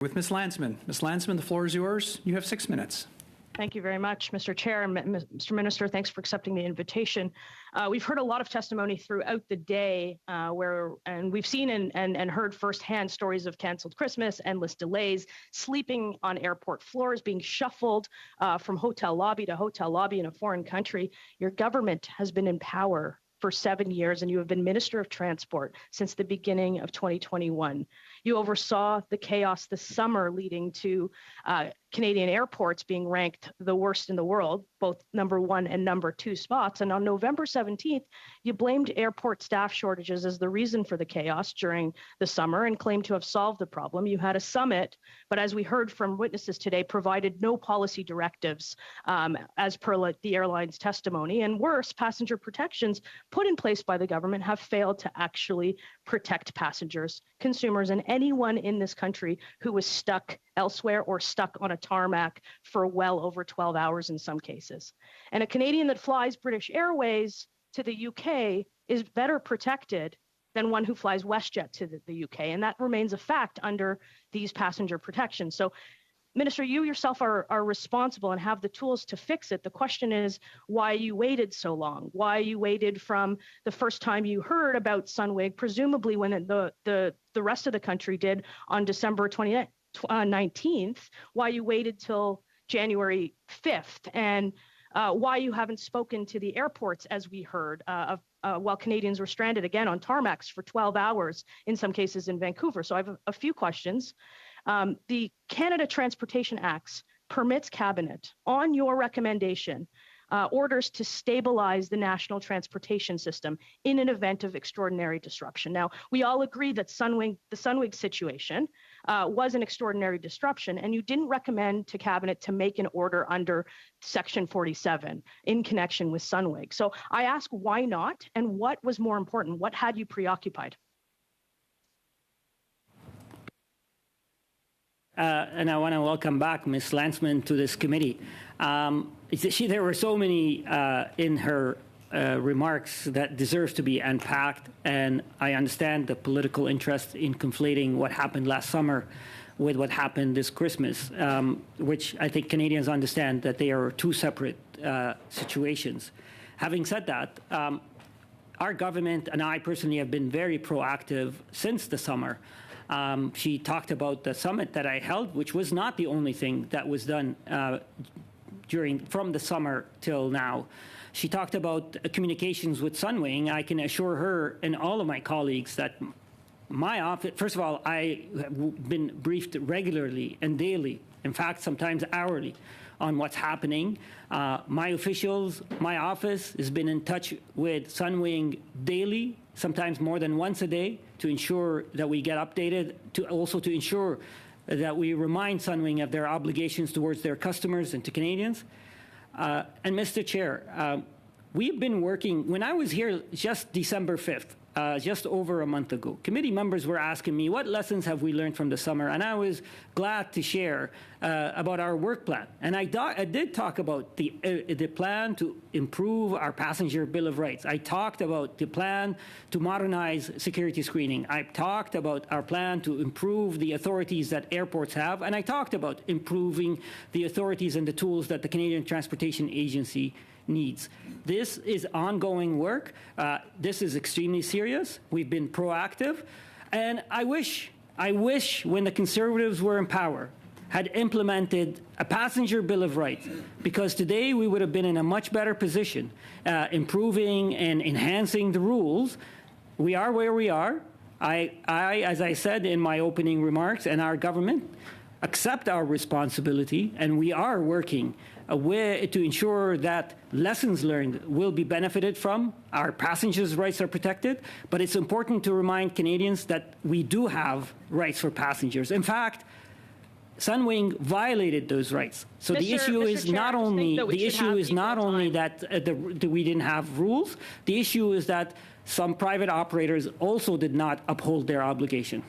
With Ms. Lantsman. Ms. Lantsman, the floor is yours. You have 6 minutes. Thank you very much, Mr. Chair. And Mr. Minister, thanks for accepting the invitation. We've heard a lot of testimony throughout the day and we've seen and heard firsthand stories of canceled Christmas, endless delays, sleeping on airport floors, being shuffled from hotel lobby to hotel lobby in a foreign country. Your government has been in power for 7 years, and you have been Minister of Transport since the beginning of 2021. You oversaw the chaos this summer leading to Canadian airports being ranked the worst in the world, both number 1 and number 2 spots. And on November 17th, you blamed airport staff shortages as the reason for the chaos during the summer and claimed to have solved the problem. You had a summit, but as we heard from witnesses today, provided no policy directives as per the airline's testimony. And worse, passenger protections put in place by the government have failed to actually protect passengers, consumers, and anyone in this country who was stuck elsewhere or stuck on a tarmac for well over 12 hours in some cases. And a Canadian that flies British Airways to the UK is better protected than one who flies WestJet to the UK. And that remains a fact under these passenger protections. So, Minister, you yourself are responsible and have the tools to fix it. The question is why you waited so long, why you waited from the first time you heard about Sunwing, presumably when the rest of the country did on December 19th, why you waited till January 5th, and why you haven't spoken to the airports, as we heard, while Canadians were stranded again on tarmacs for 12 hours, in some cases in Vancouver. So I have a few questions. The Canada Transportation Acts permits Cabinet, on your recommendation, orders to stabilize the national transportation system in an event of extraordinary disruption. Now, we all agree that the Sunwing situation was an extraordinary disruption, and you didn't recommend to Cabinet to make an order under Section 47 in connection with Sunwing. So I ask, why not? And what was more important? What had you preoccupied? And I want to welcome back Ms. Lantsman to this committee. There were so many in her remarks that deserves to be unpacked, and I understand the political interest in conflating what happened last summer with what happened this Christmas, which I think Canadians understand that they are two separate situations. Having said that, our government and I personally have been very proactive since the summer. She talked about the summit that I held, which was not the only thing that was done from the summer till now. She talked about communications with Sunwing. I can assure her and all of my colleagues that my office, first of all, I have been briefed regularly and daily, in fact, sometimes hourly, on what's happening. My officials, my office has been in touch with Sunwing daily, sometimes more than once a day, to ensure that we get updated, to ensure that we remind Sunwing of their obligations towards their customers and to Canadians. And Mr. Chair, we've been working, when I was here just December 5th, just over a month ago, committee members were asking me what lessons have we learned from the summer, and I was glad to share about our work plan. And I did talk about the plan to improve our passenger Bill of Rights. I talked about the plan to modernize security screening. I talked about our plan to improve the authorities that airports have, and I talked about improving the authorities and the tools that the Canadian Transportation Agency needs. This is ongoing work. This is extremely serious. We've been proactive. And I wish when the Conservatives were in power had implemented a passenger Bill of Rights, because today we would have been in a much better position, improving and enhancing the rules. We are where we are. I, as I said in my opening remarks, and our government accept our responsibility, and we are working to ensure that lessons learned will be benefited from, our passengers' rights are protected, but it's important to remind Canadians that we do have rights for passengers. In fact, Sunwing violated those rights. So the issue is not only that we didn't have rules. The issue is that some private operators also did not uphold their obligation.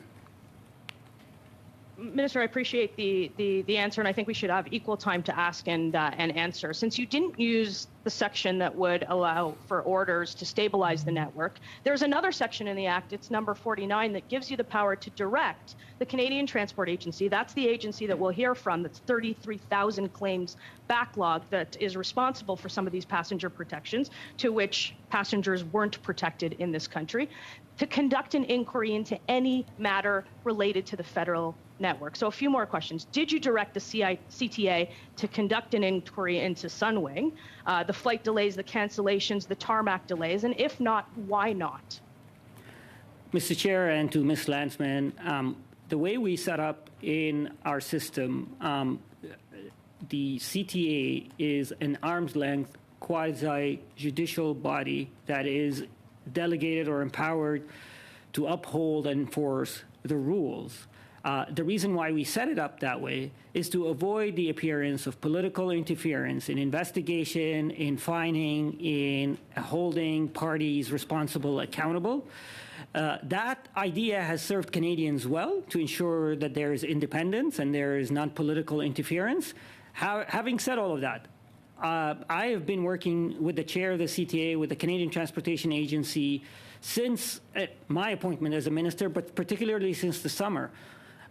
Minister, I appreciate the answer, and I think we should have equal time to ask and answer. Since you didn't use the section that would allow for orders to stabilize the network, there's another section in the Act, it's number 49, that gives you the power to direct the Canadian Transport Agency, that's the agency that we'll hear from, that's 33,000 claims backlog, that is responsible for some of these passenger protections, to which passengers weren't protected in this country, to conduct an inquiry into any matter related to the federal network. So a few more questions. Did you direct the CTA to conduct an inquiry into Sunwing, the flight delays, the cancellations, the tarmac delays, and if not, why not? Mr. Chair, and to Ms. Lantsman, the way we set up in our system, the CTA is an arm's length quasi-judicial body that is delegated or empowered to uphold and enforce the rules. The reason why we set it up that way is to avoid the appearance of political interference in investigation, in fining, in holding parties responsible accountable. That idea has served Canadians well to ensure that there is independence and there is non-political interference. Having said all of that, I have been working with the chair of the CTA, with the Canadian Transportation Agency, since my appointment as a minister, but particularly since the summer.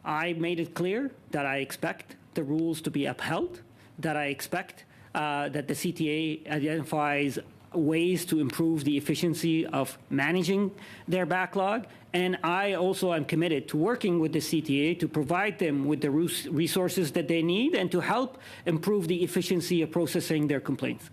I made it clear that I expect the rules to be upheld, that I expect that the CTA identifies ways to improve the efficiency of managing their backlog. And I also am committed to working with the CTA to provide them with the resources that they need and to help improve the efficiency of processing their complaints.